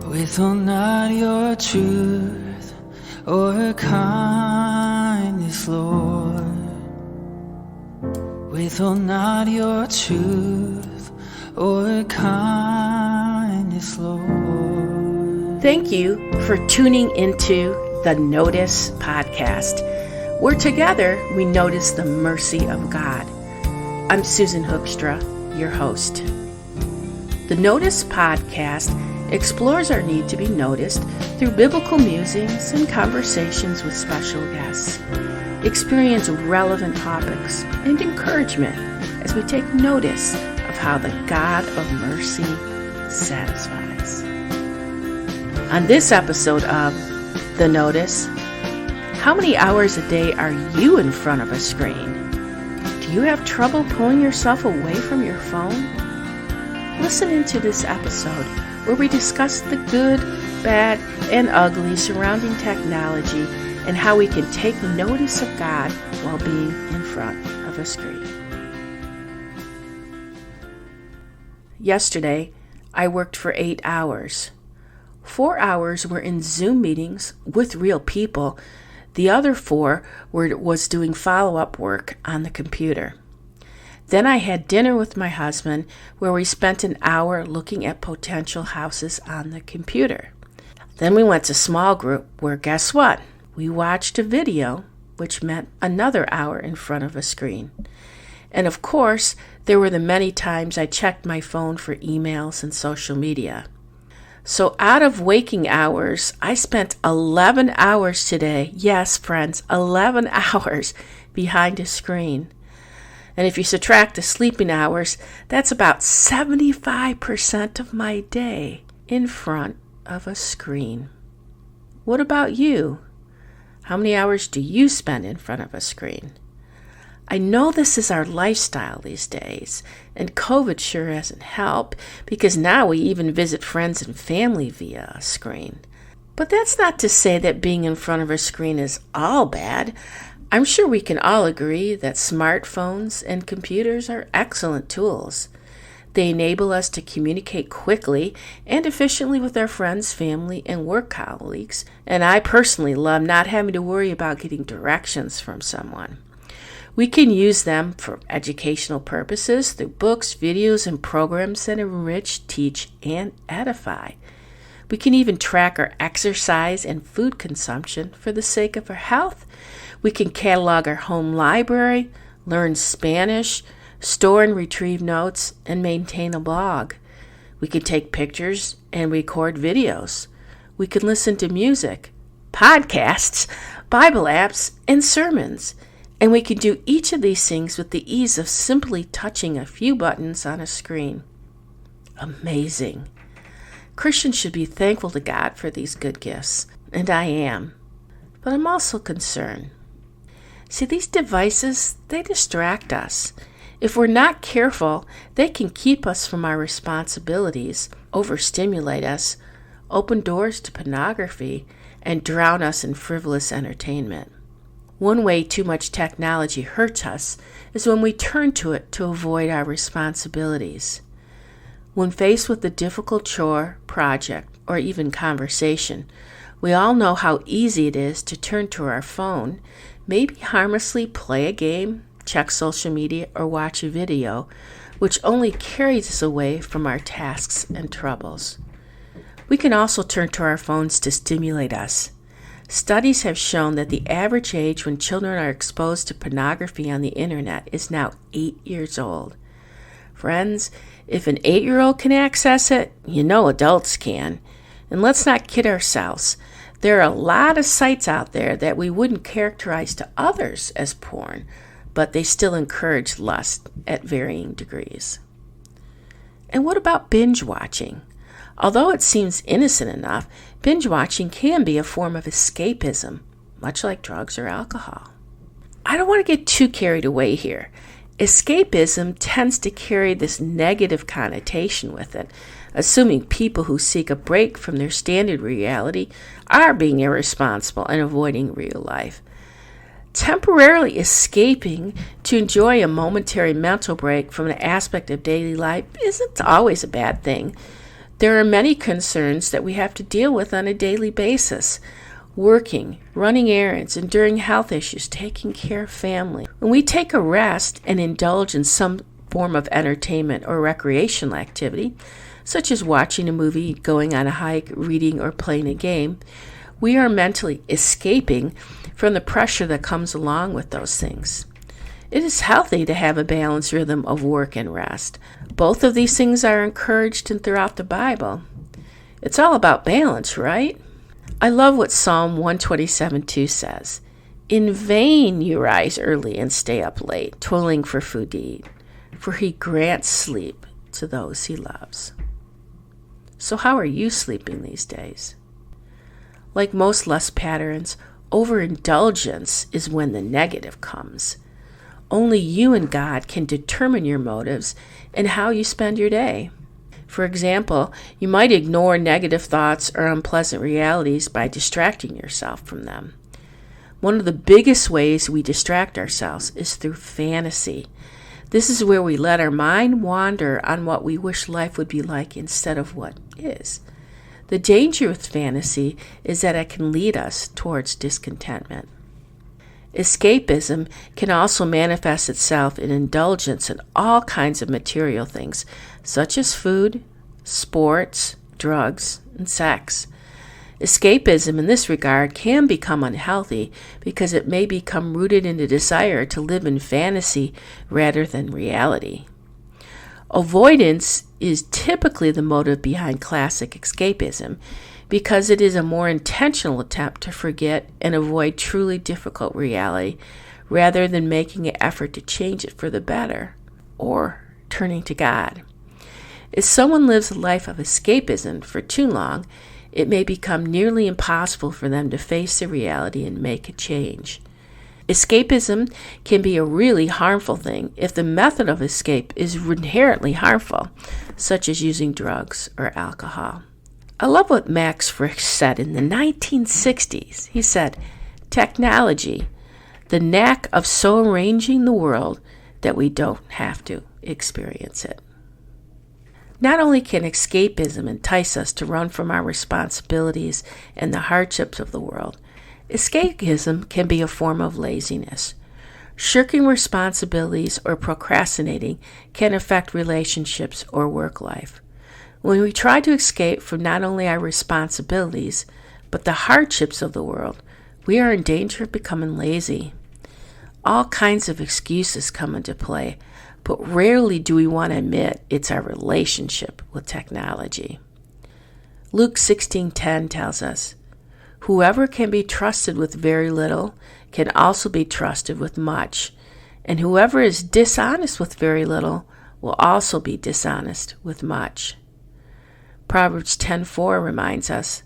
Withhold not your truth or kindness, Lord. Withhold not your truth or kindness, Lord. Thank you for tuning into the Notice podcast, where together we notice the mercy of God. I'm Susan Hoekstra, your host. The Notice podcast explores our need to be noticed through biblical musings and conversations with special guests. Experience relevant topics and encouragement as we take notice of how the God of mercy satisfies. On this episode of The Notice, how many hours a day are you in front of a screen? Do you have trouble pulling yourself away from your phone? Listen into this episode where we discuss the good, bad, and ugly surrounding technology and how we can take notice of God while being in front of a screen. Yesterday, I worked for 8 hours. 4 hours were in Zoom meetings with real people. The other 4 was doing follow-up work on the computer. Then I had dinner with my husband where we spent an hour looking at potential houses on the computer. Then we went to small group where, guess what? We watched a video, which meant another hour in front of a screen. And of course, there were the many times I checked my phone for emails and social media. So out of waking hours, I spent 11 hours today. Yes, friends, 11 hours behind a screen. And if you subtract the sleeping hours, that's about 75% of my day in front of a screen. What about you? How many hours do you spend in front of a screen? I know this is our lifestyle these days, and COVID sure hasn't helped because now we even visit friends and family via a screen. But that's not to say that being in front of a screen is all bad. I'm sure we can all agree that smartphones and computers are excellent tools. They enable us to communicate quickly and efficiently with our friends, family, and work colleagues, and I personally love not having to worry about getting directions from someone. We can use them for educational purposes through books, videos, and programs that enrich, teach, and edify. We can even track our exercise and food consumption for the sake of our health. We can catalog our home library, learn Spanish, store and retrieve notes, and maintain a blog. We can take pictures and record videos. We can listen to music, podcasts, Bible apps, and sermons. And we can do each of these things with the ease of simply touching a few buttons on a screen. Amazing. Christians should be thankful to God for these good gifts, and I am. But I'm also concerned. See, these devices, they distract us. If we're not careful, they can keep us from our responsibilities, overstimulate us, open doors to pornography, and drown us in frivolous entertainment. One way too much technology hurts us is when we turn to it to avoid our responsibilities. When faced with a difficult chore, project, or even conversation, we all know how easy it is to turn to our phone, maybe harmlessly play a game, check social media, or watch a video, which only carries us away from our tasks and troubles. We can also turn to our phones to stimulate us. Studies have shown that the average age when children are exposed to pornography on the internet is now 8 years old. Friends, if an 8-year-old can access it, you know adults can. And let's not kid ourselves. There are a lot of sites out there that we wouldn't characterize to others as porn, but they still encourage lust at varying degrees. And what about binge watching? Although it seems innocent enough, binge watching can be a form of escapism, much like drugs or alcohol. I don't want to get too carried away here. Escapism tends to carry this negative connotation with it, assuming people who seek a break from their standard reality are being irresponsible and avoiding real life. Temporarily escaping to enjoy a momentary mental break from an aspect of daily life isn't always a bad thing. There are many concerns that we have to deal with on a daily basis. Working, running errands, enduring health issues, taking care of family. When we take a rest and indulge in some form of entertainment or recreational activity, such as watching a movie, going on a hike, reading, or playing a game, we are mentally escaping from the pressure that comes along with those things. It is healthy to have a balanced rhythm of work and rest. Both of these things are encouraged throughout the Bible. It's all about balance, right? I love what Psalm 127:2 says. In vain you rise early and stay up late, toiling for food to eat, for he grants sleep to those he loves. So how are you sleeping these days? Like most lust patterns, overindulgence is when the negative comes. Only you and God can determine your motives and how you spend your day. For example, you might ignore negative thoughts or unpleasant realities by distracting yourself from them. One of the biggest ways we distract ourselves is through fantasy. This is where we let our mind wander on what we wish life would be like instead of what is. The danger with fantasy is that it can lead us towards discontentment. Escapism can also manifest itself in indulgence in all kinds of material things, such as food, sports, drugs, and sex. Escapism in this regard can become unhealthy because it may become rooted in a desire to live in fantasy rather than reality. Avoidance is typically the motive behind classic escapism because it is a more intentional attempt to forget and avoid truly difficult reality rather than making an effort to change it for the better or turning to God. If someone lives a life of escapism for too long, it may become nearly impossible for them to face the reality and make a change. Escapism can be a really harmful thing if the method of escape is inherently harmful, such as using drugs or alcohol. I love what Max Frisch said in the 1960s. He said, "Technology, the knack of so arranging the world that we don't have to experience it." Not only can escapism entice us to run from our responsibilities and the hardships of the world, escapism can be a form of laziness. Shirking responsibilities or procrastinating can affect relationships or work life. When we try to escape from not only our responsibilities, but the hardships of the world, we are in danger of becoming lazy. All kinds of excuses come into play, but rarely do we want to admit it's our relationship with technology. Luke 16:10 tells us, "Whoever can be trusted with very little can also be trusted with much, and whoever is dishonest with very little will also be dishonest with much." Proverbs 10:4 reminds us,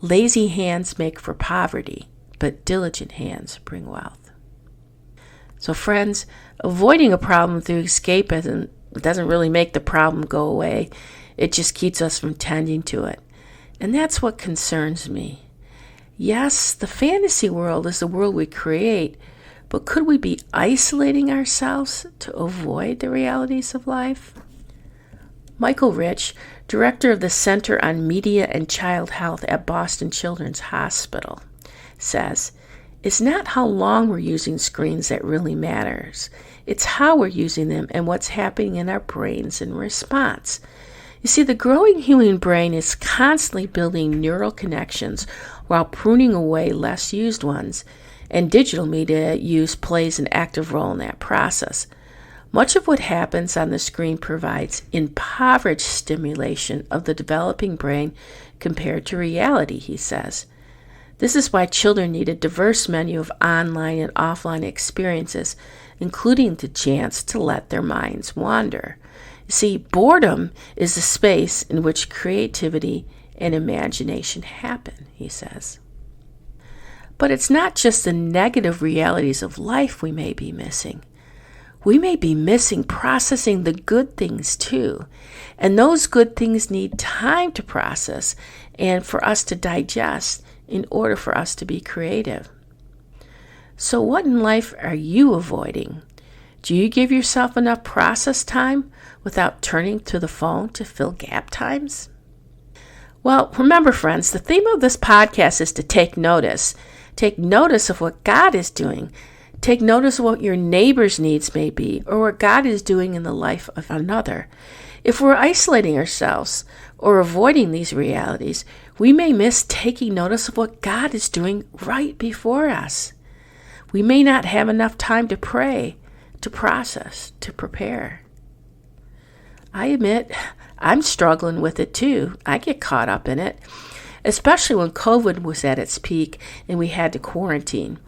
"Lazy hands make for poverty, but diligent hands bring wealth." So friends, avoiding a problem through escapism doesn't really make the problem go away. It just keeps us from tending to it. And that's what concerns me. Yes, the fantasy world is the world we create, but could we be isolating ourselves to avoid the realities of life? Michael Rich, director of the Center on Media and Child Health at Boston Children's Hospital, says, "It's not how long we're using screens that really matters. It's how we're using them and what's happening in our brains in response." You see, the growing human brain is constantly building neural connections while pruning away less used ones, and digital media use plays an active role in that process. Much of what happens on the screen provides impoverished stimulation of the developing brain compared to reality, he says. This is why children need a diverse menu of online and offline experiences, including the chance to let their minds wander. You see, boredom is the space in which creativity and imagination happen, he says. But it's not just the negative realities of life we may be missing. We may be missing processing the good things too. And those good things need time to process and for us to digest in order for us to be creative. So what in life are you avoiding? Do you give yourself enough process time without turning to the phone to fill gap times? Well, remember, friends, the theme of this podcast is to take notice. Take notice of what God is doing. Take notice of what your neighbor's needs may be, or what God is doing in the life of another. If we're isolating ourselves or avoiding these realities, we may miss taking notice of what God is doing right before us. We may not have enough time to pray, to process, to prepare. I admit, I'm struggling with it too. I get caught up in it, especially when COVID was at its peak and we had to quarantine.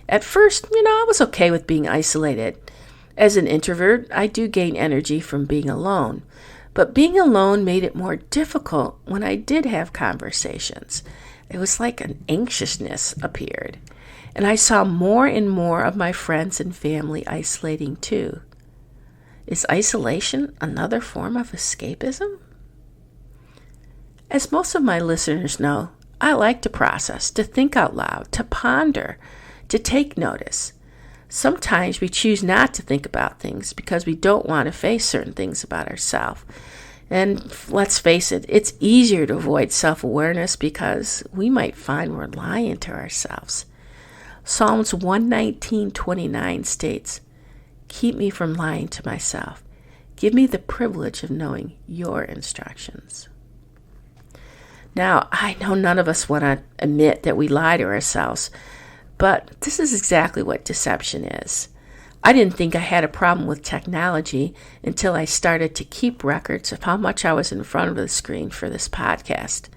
At first, I was okay with being isolated. As an introvert, I do gain energy from being alone. But being alone made it more difficult when I did have conversations. It was like an anxiousness appeared. And I saw more and more of my friends and family isolating too. Is isolation another form of escapism? As most of my listeners know, I like to process, to think out loud, to ponder, to take notice. Sometimes we choose not to think about things because we don't want to face certain things about ourselves. And let's face it, it's easier to avoid self-awareness because we might find we're lying to ourselves. Psalms 119:29 states, "Keep me from lying to myself. Give me the privilege of knowing your instructions." Now, I know none of us want to admit that we lie to ourselves, but this is exactly what deception is. I didn't think I had a problem with technology until I started to keep records of how much I was in front of the screen for this podcast.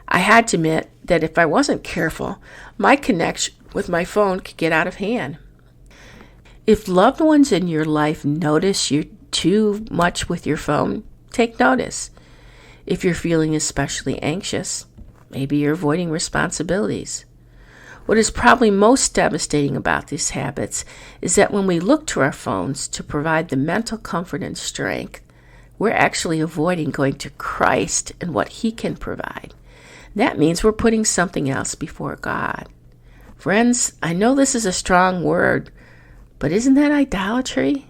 I had to admit that if I wasn't careful, my connection with my phone could get out of hand. If loved ones in your life notice you're too much with your phone, take notice. If you're feeling especially anxious, maybe you're avoiding responsibilities. What is probably most devastating about these habits is that when we look to our phones to provide the mental comfort and strength, we're actually avoiding going to Christ and what He can provide. That means we're putting something else before God. Friends, I know this is a strong word, but isn't that idolatry?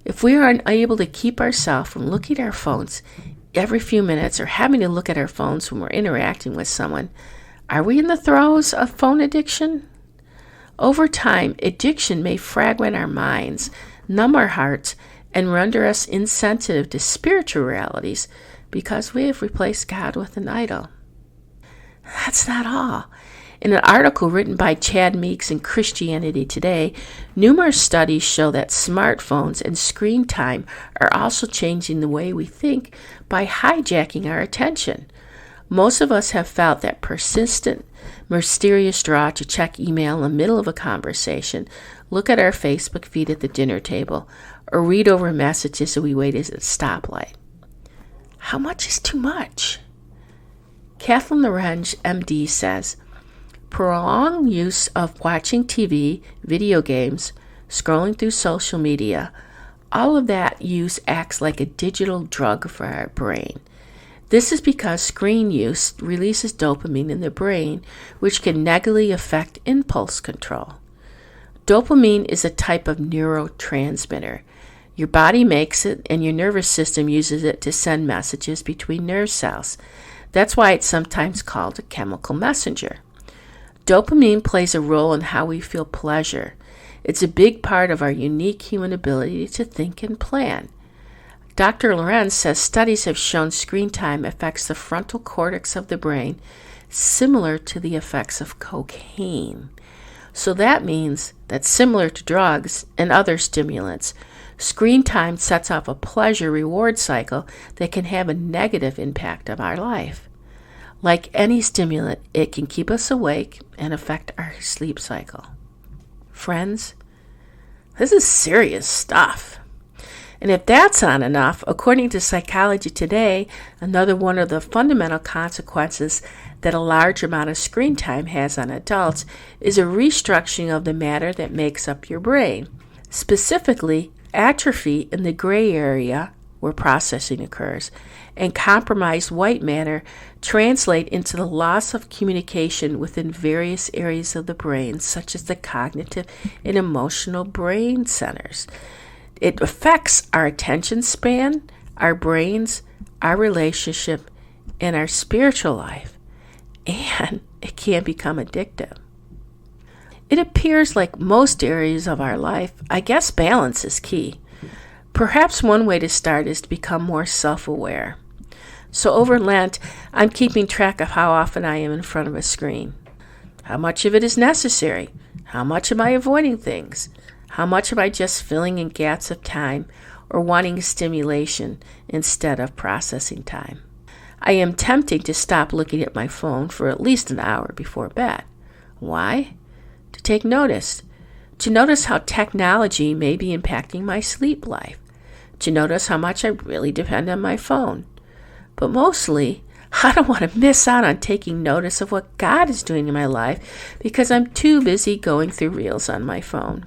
If we are unable to keep ourselves from looking at our phones every few minutes or having to look at our phones when we're interacting with someone, are we in the throes of phone addiction? Over time, addiction may fragment our minds, numb our hearts, and render us insensitive to spiritual realities because we have replaced God with an idol. That's not all. In an article written by Chad Meeks in Christianity Today, numerous studies show that smartphones and screen time are also changing the way we think by hijacking our attention. Most of us have felt that persistent, mysterious draw to check email in the middle of a conversation, look at our Facebook feed at the dinner table, or read over messages as we wait at a stoplight. How much is too much? Kathleen Lorenz, MD, says, prolonged use of watching TV, video games, scrolling through social media, all of that use acts like a digital drug for our brain. This is because screen use releases dopamine in the brain, which can negatively affect impulse control. Dopamine is a type of neurotransmitter. Your body makes it, and your nervous system uses it to send messages between nerve cells. That's why it's sometimes called a chemical messenger. Dopamine plays a role in how we feel pleasure. It's a big part of our unique human ability to think and plan. Dr. Lorenz says studies have shown screen time affects the frontal cortex of the brain, similar to the effects of cocaine. So that means that similar to drugs and other stimulants, screen time sets off a pleasure reward cycle that can have a negative impact on our life. Like any stimulant, it can keep us awake and affect our sleep cycle. Friends, this is serious stuff. And if that's not enough, according to Psychology Today, another one of the fundamental consequences that a large amount of screen time has on adults is a restructuring of the matter that makes up your brain. Specifically, atrophy in the gray area where processing occurs, and compromised white matter translate into the loss of communication within various areas of the brain, such as the cognitive and emotional brain centers. It affects our attention span, our brains, our relationship, in our spiritual life, and it can become addictive. It appears like most areas of our life, I guess balance is key. Perhaps one way to start is to become more self-aware. So over Lent, I'm keeping track of how often I am in front of a screen. How much of it is necessary? How much am I avoiding things? How much am I just filling in gaps of time or wanting stimulation instead of processing time? I am tempting to stop looking at my phone for at least an hour before bed. Why? To take notice. To notice how technology may be impacting my sleep life. To notice how much I really depend on my phone. But mostly, I don't want to miss out on taking notice of what God is doing in my life because I'm too busy going through reels on my phone.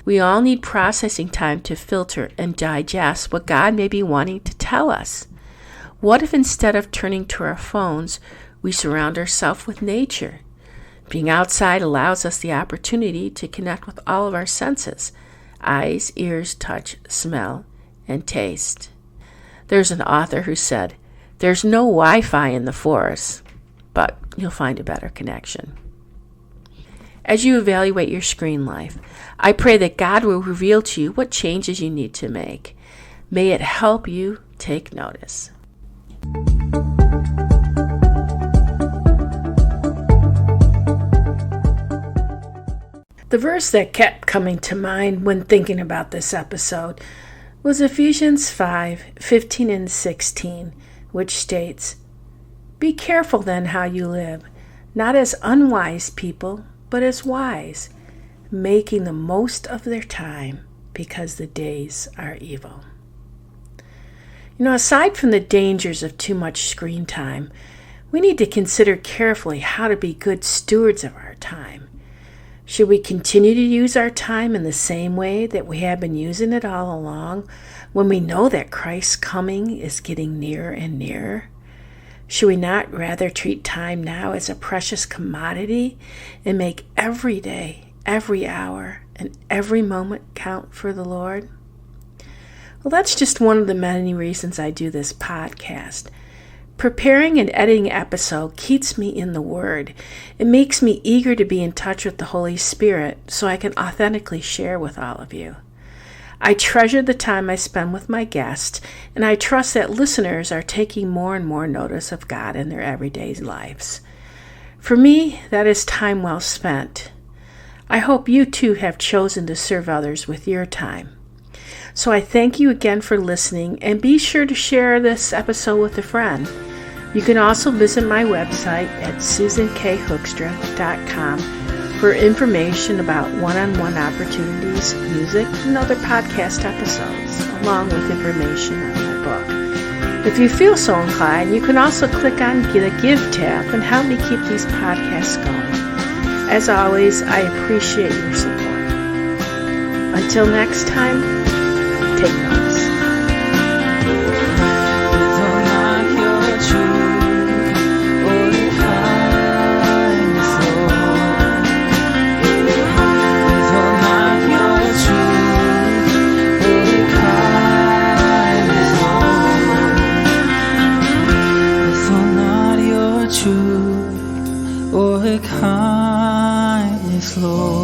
We all need processing time to filter and digest what God may be wanting to tell us. What if instead of turning to our phones, we surround ourselves with nature? Being outside allows us the opportunity to connect with all of our senses: eyes, ears, touch, smell, and taste. There's an author who said, "There's no Wi-Fi in the forest, but you'll find a better connection." As you evaluate your screen life, I pray that God will reveal to you what changes you need to make. May it help you take notice. The verse that kept coming to mind when thinking about this episode was Ephesians 5:15 and 16, which states, "Be careful then how you live, not as unwise people, but as wise, making the most of their time, because the days are evil." Aside from the dangers of too much screen time, we need to consider carefully how to be good stewards of our time. Should we continue to use our time in the same way that we have been using it all along, when we know that Christ's coming is getting nearer and nearer? Should we not rather treat time now as a precious commodity and make every day, every hour, and every moment count for the Lord? Well, that's just one of the many reasons I do this podcast. Preparing and editing an episode keeps me in the Word. It makes me eager to be in touch with the Holy Spirit so I can authentically share with all of you. I treasure the time I spend with my guests, and I trust that listeners are taking more and more notice of God in their everyday lives. For me, that is time well spent. I hope you too have chosen to serve others with your time. So I thank you again for listening, and be sure to share this episode with a friend. You can also visit my website at susankhoekstra.com for information about one-on-one opportunities, music, and other podcast episodes, along with information on my book. If you feel so inclined, you can also click on the Give tab and help me keep these podcasts going. As always, I appreciate your support. Until next time, take notice. Kindness, Lord.